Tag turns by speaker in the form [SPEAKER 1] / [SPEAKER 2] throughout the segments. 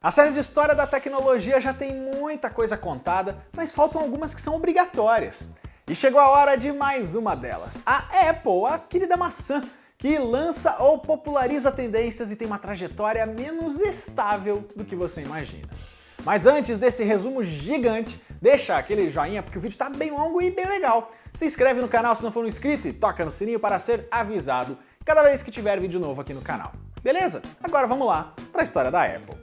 [SPEAKER 1] A série de história da tecnologia já tem muita coisa contada, mas faltam algumas que são obrigatórias. E chegou a hora de mais uma delas, a Apple, a querida maçã, que lança ou populariza tendências e tem uma trajetória menos estável do que você imagina. Mas antes desse resumo gigante, deixa aquele joinha porque o vídeo tá bem longo e bem legal. Se inscreve no canal se não for inscrito e toca no sininho para ser avisado cada vez que tiver vídeo novo aqui no canal. Beleza? Agora vamos lá para a história da Apple.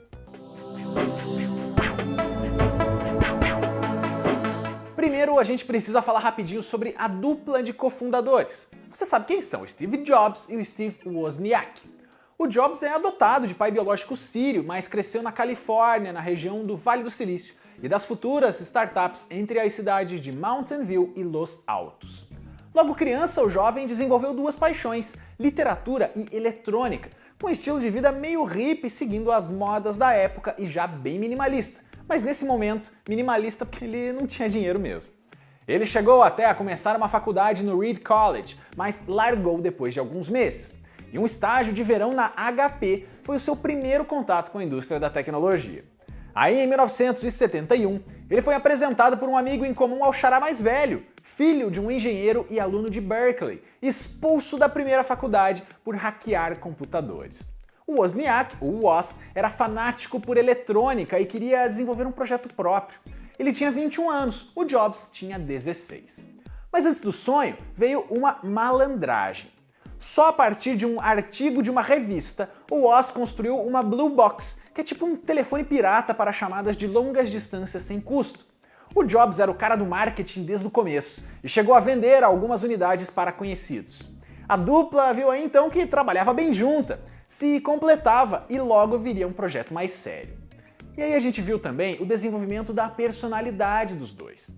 [SPEAKER 1] Primeiro, a gente precisa falar rapidinho sobre a dupla de cofundadores. Você sabe quem são? O Steve Jobs e o Steve Wozniak. O Jobs é adotado de pai biológico sírio, mas cresceu na Califórnia, na região do Vale do Silício, e das futuras startups entre as cidades de Mountain View e Los Altos. Logo criança, o jovem desenvolveu duas paixões, literatura e eletrônica, com um estilo de vida meio hippie, seguindo as modas da época e já bem minimalista. Mas nesse momento, minimalista porque ele não tinha dinheiro mesmo. Ele chegou até a começar uma faculdade no Reed College, mas largou depois de alguns meses. E um estágio de verão na HP foi o seu primeiro contato com a indústria da tecnologia. Aí, em 1971, ele foi apresentado por um amigo em comum ao xará mais velho, filho de um engenheiro e aluno de Berkeley, expulso da primeira faculdade por hackear computadores. O Wozniak, o Woz, era fanático por eletrônica e queria desenvolver um projeto próprio. Ele tinha 21 anos, o Jobs tinha 16. Mas antes do sonho, veio uma malandragem. Só a partir de um artigo de uma revista, o Woz construiu uma Blue Box, que é tipo um telefone pirata para chamadas de longas distâncias sem custo. O Jobs era o cara do marketing desde o começo e chegou a vender algumas unidades para conhecidos. A dupla viu aí então que trabalhava bem junta, se completava e logo viria um projeto mais sério. E aí a gente viu também o desenvolvimento da personalidade dos dois.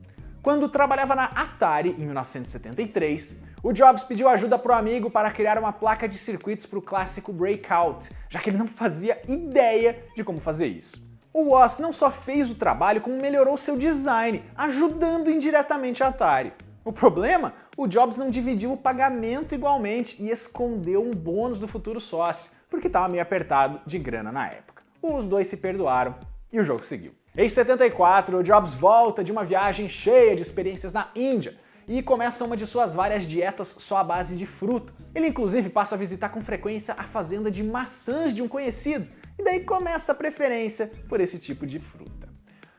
[SPEAKER 1] Quando trabalhava na Atari, em 1973, o Jobs pediu ajuda para o amigo para criar uma placa de circuitos para o clássico Breakout, já que ele não fazia ideia de como fazer isso. O Woz não só fez o trabalho, como melhorou seu design, ajudando indiretamente a Atari. O problema? O Jobs não dividiu o pagamento igualmente e escondeu um bônus do futuro sócio, porque estava meio apertado de grana na época. Os dois se perdoaram e o jogo seguiu. Em 74, o Jobs volta de uma viagem cheia de experiências na Índia e começa uma de suas várias dietas só à base de frutas. Ele inclusive passa a visitar com frequência a fazenda de maçãs de um conhecido, e daí começa a preferência por esse tipo de fruta.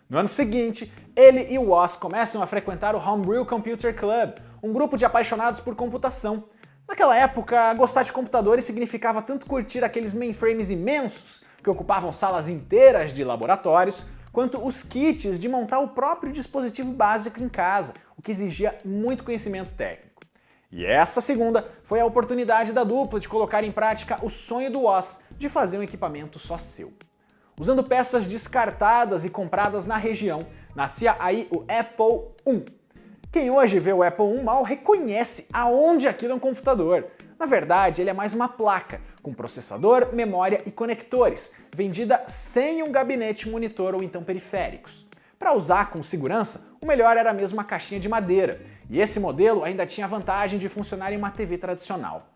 [SPEAKER 1] No ano seguinte, ele e o Woz começam a frequentar o Homebrew Computer Club, um grupo de apaixonados por computação. Naquela época, gostar de computadores significava tanto curtir aqueles mainframes imensos, que ocupavam salas inteiras de laboratórios, quanto os kits de montar o próprio dispositivo básico em casa, o que exigia muito conhecimento técnico. E essa segunda foi a oportunidade da dupla de colocar em prática o sonho do Woz de fazer um equipamento só seu. Usando peças descartadas e compradas na região, nascia aí o Apple I. Quem hoje vê o Apple I mal reconhece aonde aquilo é um computador. Na verdade, ele é mais uma placa, com processador, memória e conectores, vendida sem um gabinete monitor ou então periféricos. Para usar com segurança, o melhor era mesmo uma caixinha de madeira, e esse modelo ainda tinha a vantagem de funcionar em uma TV tradicional.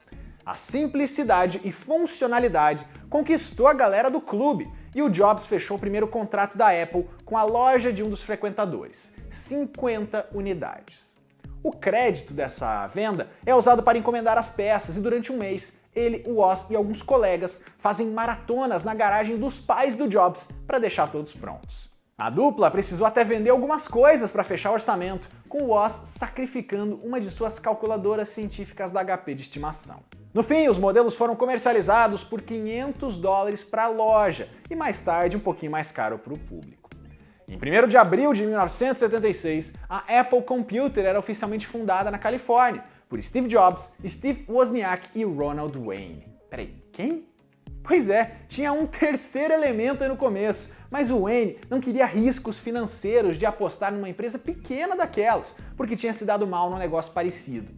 [SPEAKER 1] A simplicidade e funcionalidade conquistou a galera do clube, e o Jobs fechou o primeiro contrato da Apple com a loja de um dos frequentadores, 50 unidades. O crédito dessa venda é usado para encomendar as peças e durante um mês, ele, o Woz e alguns colegas fazem maratonas na garagem dos pais do Jobs para deixar todos prontos. A dupla precisou até vender algumas coisas para fechar o orçamento, com o Woz sacrificando uma de suas calculadoras científicas da HP de estimação. No fim, os modelos foram comercializados por $500 para a loja e mais tarde um pouquinho mais caro para o público. Em 1º de abril de 1976, a Apple Computer era oficialmente fundada na Califórnia por Steve Jobs, Steve Wozniak e Ronald Wayne. Peraí, quem? Pois é, tinha um terceiro elemento aí no começo, mas o Wayne não queria riscos financeiros de apostar numa empresa pequena daquelas, porque tinha se dado mal num negócio parecido.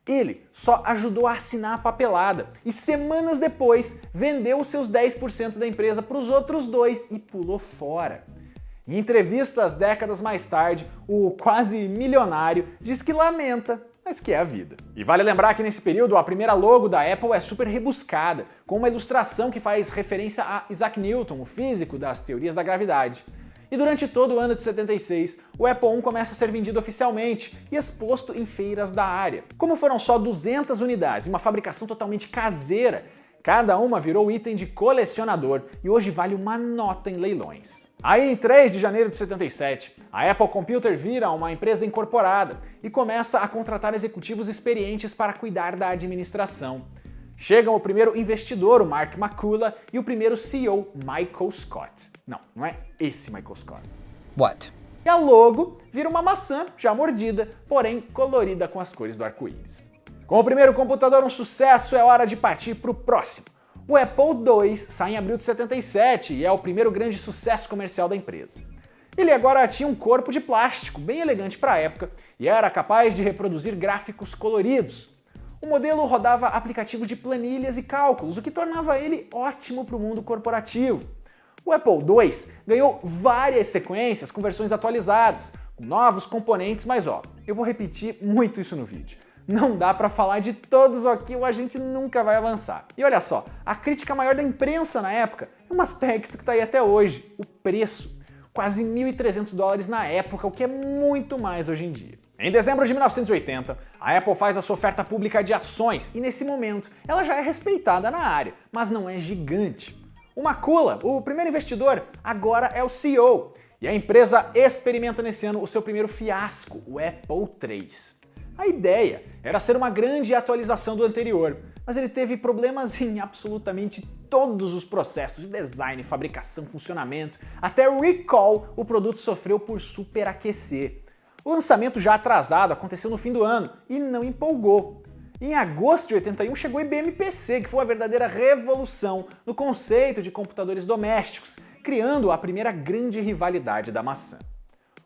[SPEAKER 1] Ele só ajudou a assinar a papelada e semanas depois vendeu os seus 10% da empresa para os outros dois e pulou fora. Em entrevistas décadas mais tarde, o quase milionário diz que lamenta mas que é a vida. E vale lembrar que nesse período a primeira logo da Apple é super rebuscada, com uma ilustração que faz referência a Isaac Newton, o físico das teorias da gravidade. E durante todo o ano de 76, o Apple I começa a ser vendido oficialmente e exposto em feiras da área. Como foram só 200 unidades e uma fabricação totalmente caseira, cada uma virou item de colecionador e hoje vale uma nota em leilões. Aí, em 3 de janeiro de 77, a Apple Computer vira uma empresa incorporada e começa a contratar executivos experientes para cuidar da administração. Chegam o primeiro investidor, o Mark McCullough, e o primeiro CEO, Michael Scott. Não é esse Michael Scott.
[SPEAKER 2] What?
[SPEAKER 1] E a logo vira uma maçã já mordida, porém colorida com as cores do arco-íris. Com o primeiro computador um sucesso, é hora de partir para o próximo. O Apple II sai em abril de 77 e é o primeiro grande sucesso comercial da empresa. Ele agora tinha um corpo de plástico bem elegante para a época e era capaz de reproduzir gráficos coloridos. O modelo rodava aplicativos de planilhas e cálculos, o que tornava ele ótimo para o mundo corporativo. O Apple II ganhou várias sequências com versões atualizadas, com novos componentes, mas eu vou repetir muito isso no vídeo. Não dá para falar de todos aqui ou a gente nunca vai avançar. E olha só, a crítica maior da imprensa na época é um aspecto que está aí até hoje, o preço. Quase $1.300 na época, o que é muito mais hoje em dia. Em dezembro de 1980, a Apple faz a sua oferta pública de ações e nesse momento ela já é respeitada na área, mas não é gigante. O McCullough, o primeiro investidor, agora é o CEO e a empresa experimenta nesse ano o seu primeiro fiasco, o Apple III. A ideia era ser uma grande atualização do anterior, mas ele teve problemas em absolutamente todos os processos de design, fabricação, funcionamento, até recall o produto sofreu por superaquecer. O lançamento já atrasado aconteceu no fim do ano e não empolgou. Em agosto de 81 chegou o IBM PC, que foi uma verdadeira revolução no conceito de computadores domésticos, criando a primeira grande rivalidade da maçã.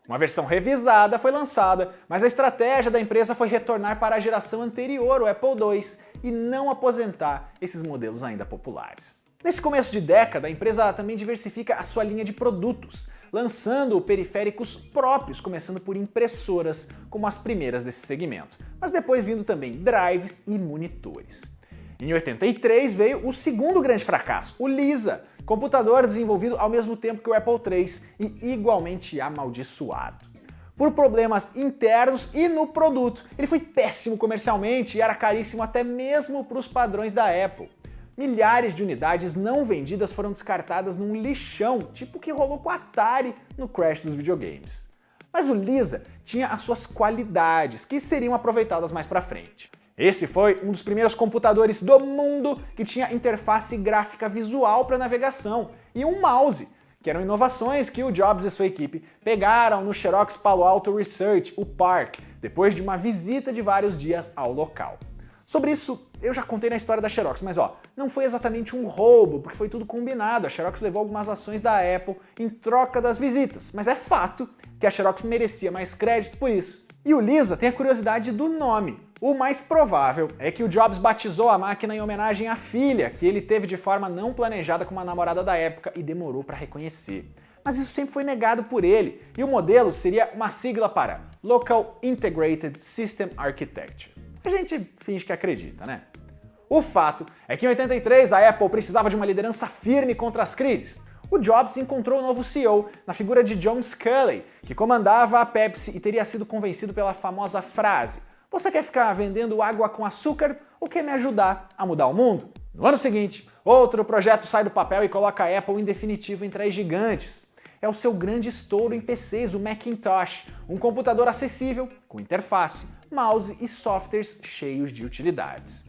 [SPEAKER 1] Uma versão revisada foi lançada, mas a estratégia da empresa foi retornar para a geração anterior, o Apple II, e não aposentar esses modelos ainda populares. Nesse começo de década, a empresa também diversifica a sua linha de produtos, lançando periféricos próprios, começando por impressoras, como as primeiras desse segmento, mas depois vindo também drives e monitores. Em 83 veio o segundo grande fracasso, o Lisa, computador desenvolvido ao mesmo tempo que o Apple III e igualmente amaldiçoado. Por problemas internos e no produto, ele foi péssimo comercialmente e era caríssimo até mesmo para os padrões da Apple. Milhares de unidades não vendidas foram descartadas num lixão, tipo o que rolou com a Atari no crash dos videogames. Mas o Lisa tinha as suas qualidades, que seriam aproveitadas mais para frente. Esse foi um dos primeiros computadores do mundo que tinha interface gráfica visual para navegação e um mouse, que eram inovações que o Jobs e sua equipe pegaram no Xerox Palo Alto Research, o PARC, depois de uma visita de vários dias ao local. Sobre isso, eu já contei na história da Xerox, mas não foi exatamente um roubo, porque foi tudo combinado. A Xerox levou algumas ações da Apple em troca das visitas, mas é fato que a Xerox merecia mais crédito por isso. E o Lisa tem a curiosidade do nome. O mais provável é que o Jobs batizou a máquina em homenagem à filha, que ele teve de forma não planejada com uma namorada da época e demorou para reconhecer. Mas isso sempre foi negado por ele, e o modelo seria uma sigla para Local Integrated System Architecture. A gente finge que acredita, né? O fato é que em 83 a Apple precisava de uma liderança firme contra as crises. O Jobs encontrou o novo CEO na figura de John Sculley, que comandava a Pepsi e teria sido convencido pela famosa frase: "Você quer ficar vendendo água com açúcar ou quer me ajudar a mudar o mundo?" No ano seguinte, outro projeto sai do papel e coloca a Apple em definitivo entre as gigantes. É o seu grande estouro em PCs, o Macintosh, um computador acessível, com interface, mouse e softwares cheios de utilidades.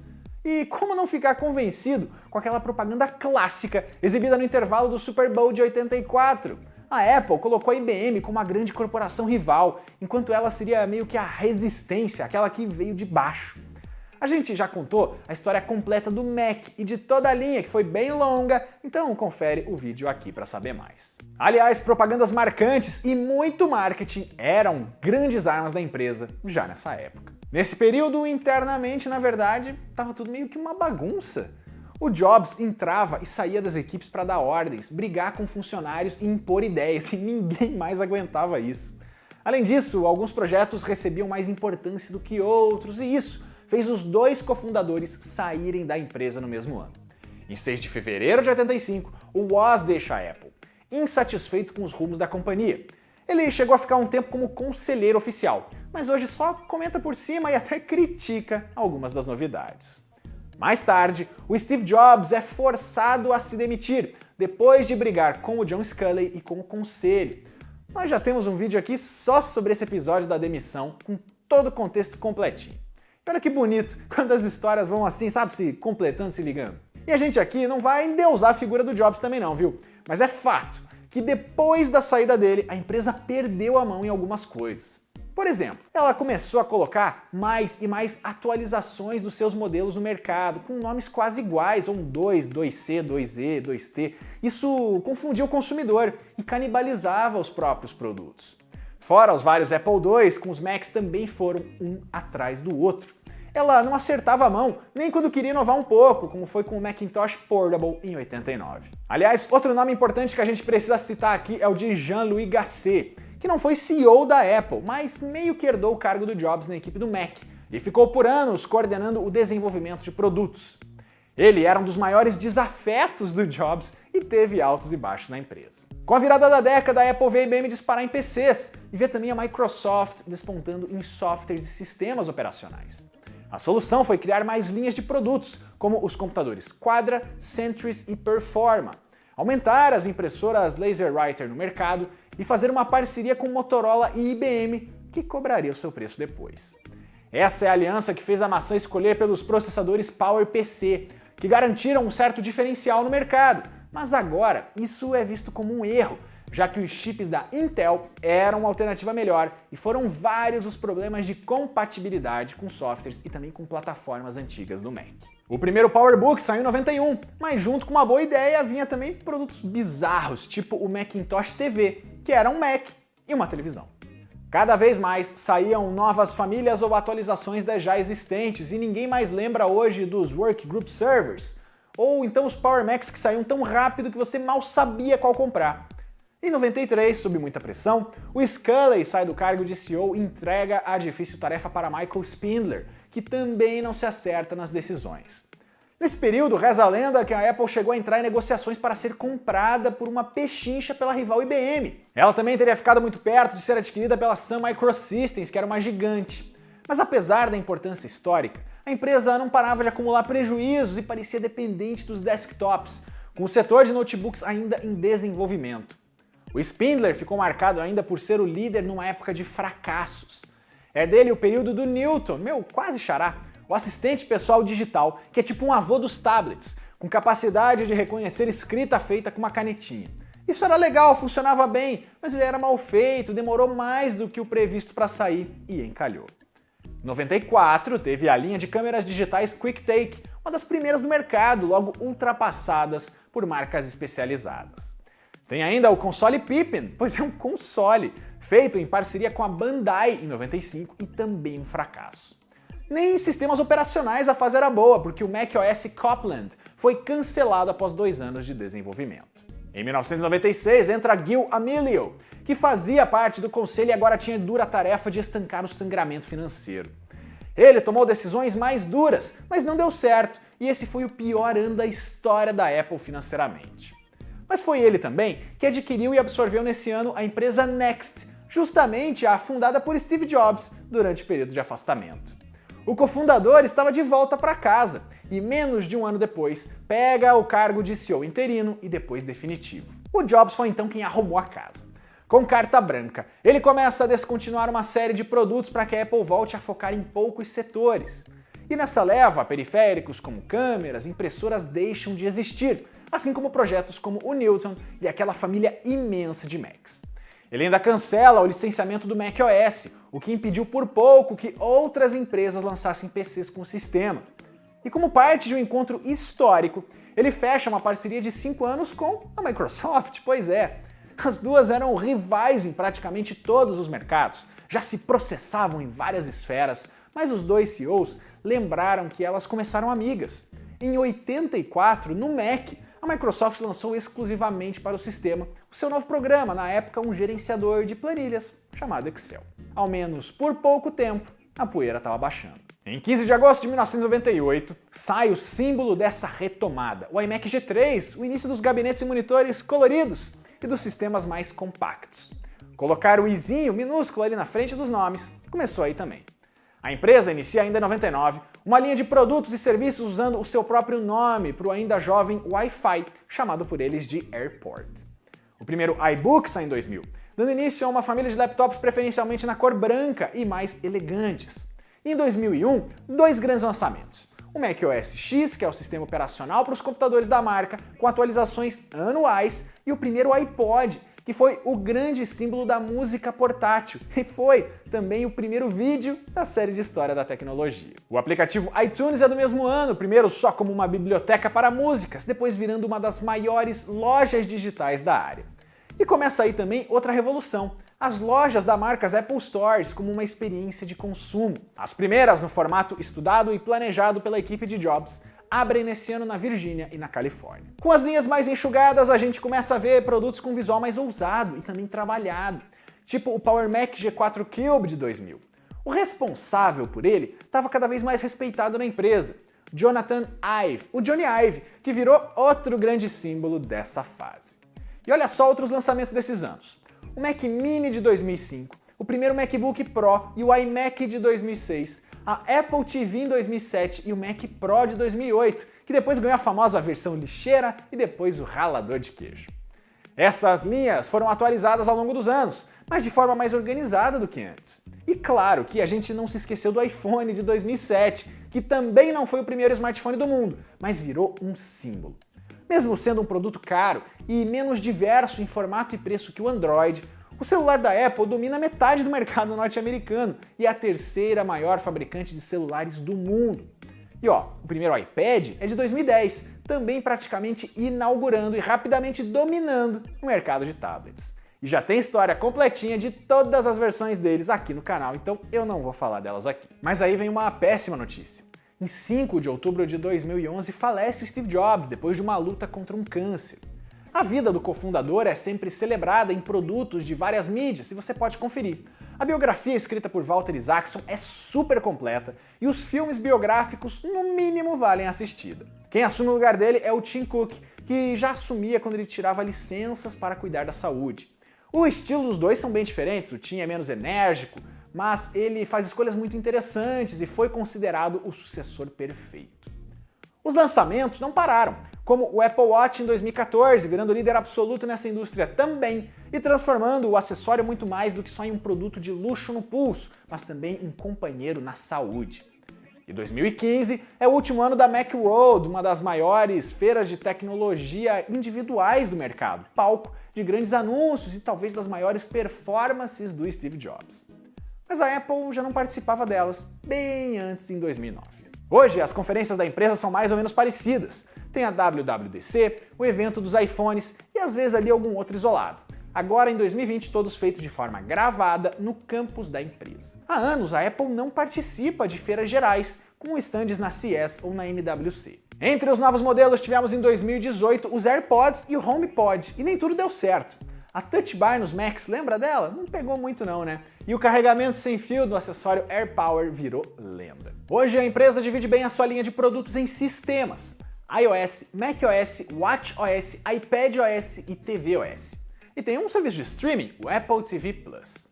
[SPEAKER 1] E como não ficar convencido com aquela propaganda clássica exibida no intervalo do Super Bowl de 84? A Apple colocou a IBM como uma grande corporação rival, enquanto ela seria meio que a resistência, aquela que veio de baixo. A gente já contou a história completa do Mac e de toda a linha, que foi bem longa, então confere o vídeo aqui para saber mais. Aliás, propagandas marcantes e muito marketing eram grandes armas da empresa já nessa época. Nesse período, internamente, na verdade, estava tudo meio que uma bagunça. O Jobs entrava e saía das equipes para dar ordens, brigar com funcionários e impor ideias, e ninguém mais aguentava isso. Além disso, alguns projetos recebiam mais importância do que outros, e isso fez os dois cofundadores saírem da empresa no mesmo ano. Em 6 de fevereiro de 85, o Woz deixa a Apple, insatisfeito com os rumos da companhia. Ele chegou a ficar um tempo como conselheiro oficial, mas hoje só comenta por cima e até critica algumas das novidades. Mais tarde, o Steve Jobs é forçado a se demitir, depois de brigar com o John Sculley e com o conselho. Nós já temos um vídeo aqui só sobre esse episódio da demissão, com todo o contexto completinho. E olha que bonito, quando as histórias vão assim, sabe, se completando, se ligando. E a gente aqui não vai endeusar a figura do Jobs também não, viu? Mas é fato que depois da saída dele, a empresa perdeu a mão em algumas coisas. Por exemplo, ela começou a colocar mais e mais atualizações dos seus modelos no mercado, com nomes quase iguais, ou um 2, 2C, 2E, 2T. Isso confundia o consumidor e canibalizava os próprios produtos. Fora os vários Apple II, com os Macs também foram um atrás do outro. Ela não acertava a mão, nem quando queria inovar um pouco, como foi com o Macintosh Portable em 89. Aliás, outro nome importante que a gente precisa citar aqui é o de Jean-Louis Gasset, que não foi CEO da Apple, mas meio que herdou o cargo do Jobs na equipe do Mac, e ficou por anos coordenando o desenvolvimento de produtos. Ele era um dos maiores desafetos do Jobs e teve altos e baixos na empresa. Com a virada da década, a Apple vê a IBM disparar em PCs e vê também a Microsoft despontando em softwares e sistemas operacionais. A solução foi criar mais linhas de produtos, como os computadores Quadra, Centris e Performa, aumentar as impressoras LaserWriter no mercado e fazer uma parceria com Motorola e IBM, que cobraria o seu preço depois. Essa é a aliança que fez a maçã escolher pelos processadores PowerPC, que garantiram um certo diferencial no mercado, mas agora isso é visto como um erro, já que os chips da Intel eram uma alternativa melhor e foram vários os problemas de compatibilidade com softwares e também com plataformas antigas do Mac. O primeiro PowerBook saiu em 91, mas junto com uma boa ideia vinha também produtos bizarros, tipo o Macintosh TV, que era um Mac e uma televisão. Cada vez mais saíam novas famílias ou atualizações das já existentes e ninguém mais lembra hoje dos Workgroup Servers, ou então os Power Macs que saíam tão rápido que você mal sabia qual comprar. Em 93, sob muita pressão, o Sculley sai do cargo de CEO e entrega a difícil tarefa para Michael Spindler, que também não se acerta nas decisões. Nesse período, reza a lenda que a Apple chegou a entrar em negociações para ser comprada por uma pechincha pela rival IBM. Ela também teria ficado muito perto de ser adquirida pela Sun Microsystems, que era uma gigante. Mas apesar da importância histórica, a empresa não parava de acumular prejuízos e parecia dependente dos desktops, com o setor de notebooks ainda em desenvolvimento. O Spindler ficou marcado ainda por ser o líder numa época de fracassos. É dele o período do Newton, meu quase xará, o assistente pessoal digital, que é tipo um avô dos tablets, com capacidade de reconhecer escrita feita com uma canetinha. Isso era legal, funcionava bem, mas ele era mal feito, demorou mais do que o previsto para sair e encalhou. Em 94, teve a linha de câmeras digitais QuickTake, uma das primeiras no mercado, logo ultrapassadas por marcas especializadas. Tem ainda o console Pippin, pois é um console, feito em parceria com a Bandai em 95 e também um fracasso. Nem em sistemas operacionais a fase era boa, porque o macOS Copland foi cancelado após 2 anos de desenvolvimento. Em 1996 entra Gil Amelio, que fazia parte do conselho e agora tinha a dura tarefa de estancar o sangramento financeiro. Ele tomou decisões mais duras, mas não deu certo, e esse foi o pior ano da história da Apple financeiramente. Mas foi ele também que adquiriu e absorveu nesse ano a empresa Next, justamente a fundada por Steve Jobs durante o período de afastamento. O cofundador estava de volta para casa e, menos de um ano depois, pega o cargo de CEO interino e depois definitivo. O Jobs foi então quem arrumou a casa. Com carta branca, ele começa a descontinuar uma série de produtos para que a Apple volte a focar em poucos setores. E nessa leva, periféricos como câmeras, impressoras deixam de existir, assim como projetos como o Newton e aquela família imensa de Macs. Ele ainda cancela o licenciamento do macOS, o que impediu por pouco que outras empresas lançassem PCs com o sistema. E como parte de um encontro histórico, ele fecha uma parceria de 5 anos com a Microsoft, pois é. As duas eram rivais em praticamente todos os mercados, já se processavam em várias esferas, mas os dois CEOs lembraram que elas começaram amigas. Em 84, no Mac, a a Microsoft lançou exclusivamente para o sistema o seu novo programa, na época um gerenciador de planilhas chamado Excel. Ao menos por pouco tempo, a poeira estava baixando. Em 15 de agosto de 1998, sai o símbolo dessa retomada, o iMac G3, o início dos gabinetes e monitores coloridos e dos sistemas mais compactos. Colocar o izinho minúsculo ali na frente dos nomes começou aí também. A empresa inicia ainda em 99 uma linha de produtos e serviços usando o seu próprio nome para o ainda jovem Wi-Fi, chamado por eles de AirPort. O primeiro iBook sai em 2000, dando início a uma família de laptops preferencialmente na cor branca e mais elegantes. E em 2001, dois grandes lançamentos. O macOS X, que é o sistema operacional para os computadores da marca, com atualizações anuais, e o primeiro iPod, que foi o grande símbolo da música portátil e foi também o primeiro vídeo da série de história da tecnologia. O aplicativo iTunes é do mesmo ano, primeiro só como uma biblioteca para músicas, depois virando uma das maiores lojas digitais da área. E começa aí também outra revolução, as lojas da marca Apple Stores como uma experiência de consumo. As primeiras no formato estudado e planejado pela equipe de Jobs, abrem nesse ano na Virgínia e na Califórnia. Com as linhas mais enxugadas, a gente começa a ver produtos com visual mais ousado e também trabalhado, tipo o Power Mac G4 Cube de 2000. O responsável por ele estava cada vez mais respeitado na empresa, Jonathan Ive, o Johnny Ive, que virou outro grande símbolo dessa fase. E olha só outros lançamentos desses anos. O Mac Mini de 2005, o primeiro MacBook Pro e o iMac de 2006, a Apple TV em 2007 e o Mac Pro de 2008, que depois ganhou a famosa versão lixeira e depois o ralador de queijo. Essas linhas foram atualizadas ao longo dos anos, mas de forma mais organizada do que antes. E claro que a gente não se esqueceu do iPhone de 2007, que também não foi o primeiro smartphone do mundo, mas virou um símbolo. Mesmo sendo um produto caro e menos diverso em formato e preço que o Android, o celular da Apple domina metade do mercado norte-americano e é a terceira maior fabricante de celulares do mundo. E ó, o primeiro iPad é de 2010, também praticamente inaugurando e rapidamente dominando o mercado de tablets. E já tem história completinha de todas as versões deles aqui no canal, então eu não vou falar delas aqui. Mas aí vem uma péssima notícia. Em 5 de outubro de 2011 falece o Steve Jobs depois de uma luta contra um câncer. A vida do cofundador é sempre celebrada em produtos de várias mídias, e você pode conferir. A biografia escrita por Walter Isaacson é super completa e os filmes biográficos, no mínimo, valem a assistida. Quem assume o lugar dele é o Tim Cook, que já assumia quando ele tirava licenças para cuidar da saúde. O estilo dos dois são bem diferentes, o Tim é menos enérgico, mas ele faz escolhas muito interessantes e foi considerado o sucessor perfeito. Os lançamentos não pararam, como o Apple Watch em 2014, virando líder absoluto nessa indústria também e transformando o acessório muito mais do que só em um produto de luxo no pulso, mas também um companheiro na saúde. E 2015 é o último ano da Macworld, uma das maiores feiras de tecnologia individuais do mercado, palco de grandes anúncios e talvez das maiores performances do Steve Jobs. Mas a Apple já não participava delas bem antes, em 2009. Hoje, as conferências da empresa são mais ou menos parecidas. Tem a WWDC, o evento dos iPhones e às vezes ali algum outro isolado. Agora, em 2020, todos feitos de forma gravada no campus da empresa. Há anos, a Apple não participa de feiras gerais, com estandes na CES ou na MWC. Entre os novos modelos, tivemos em 2018 os AirPods e o HomePod, e nem tudo deu certo. A Touch Bar nos Macs, lembra dela? Não pegou muito não, né? E o carregamento sem fio do acessório AirPower virou lenda. Hoje a empresa divide bem a sua linha de produtos em sistemas: iOS, macOS, watchOS, iPadOS e tvOS. E tem um serviço de streaming, o Apple TV Plus.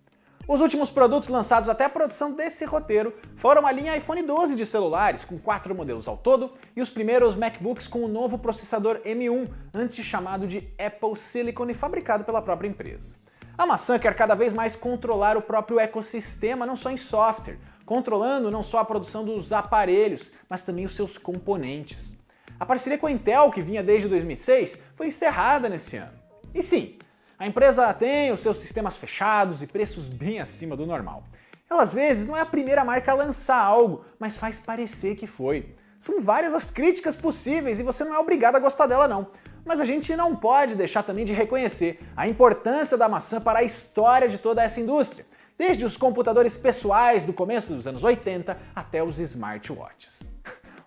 [SPEAKER 1] Os últimos produtos lançados até a produção desse roteiro foram a linha iPhone 12 de celulares, com 4 modelos ao todo, e os primeiros MacBooks com o novo processador M1, antes chamado de Apple Silicon e fabricado pela própria empresa. A maçã quer cada vez mais controlar o próprio ecossistema, não só em software, controlando não só a produção dos aparelhos, mas também os seus componentes. A parceria com a Intel, que vinha desde 2006, foi encerrada nesse ano. E sim, a empresa tem os seus sistemas fechados e preços bem acima do normal. Ela às vezes não é a primeira marca a lançar algo, mas faz parecer que foi. São várias as críticas possíveis e você não é obrigado a gostar dela não. Mas a gente não pode deixar também de reconhecer a importância da maçã para a história de toda essa indústria, desde os computadores pessoais do começo dos anos 80 até os smartwatches.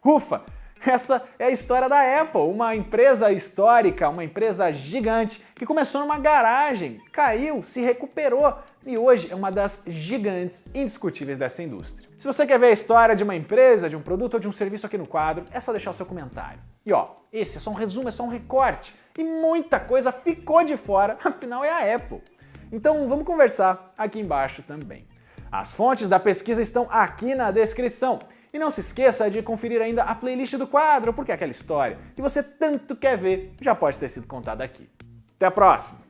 [SPEAKER 1] Ufa! Essa é a história da Apple, uma empresa histórica, uma empresa gigante que começou numa garagem, caiu, se recuperou e hoje é uma das gigantes indiscutíveis dessa indústria. Se você quer ver a história de uma empresa, de um produto ou de um serviço aqui no quadro, é só deixar o seu comentário. E ó, esse é só um resumo, é só um recorte e muita coisa ficou de fora, afinal é a Apple. Então vamos conversar aqui embaixo também. As fontes da pesquisa estão aqui na descrição. E não se esqueça de conferir ainda a playlist do quadro, porque aquela história que você tanto quer ver já pode ter sido contada aqui. Até a próxima!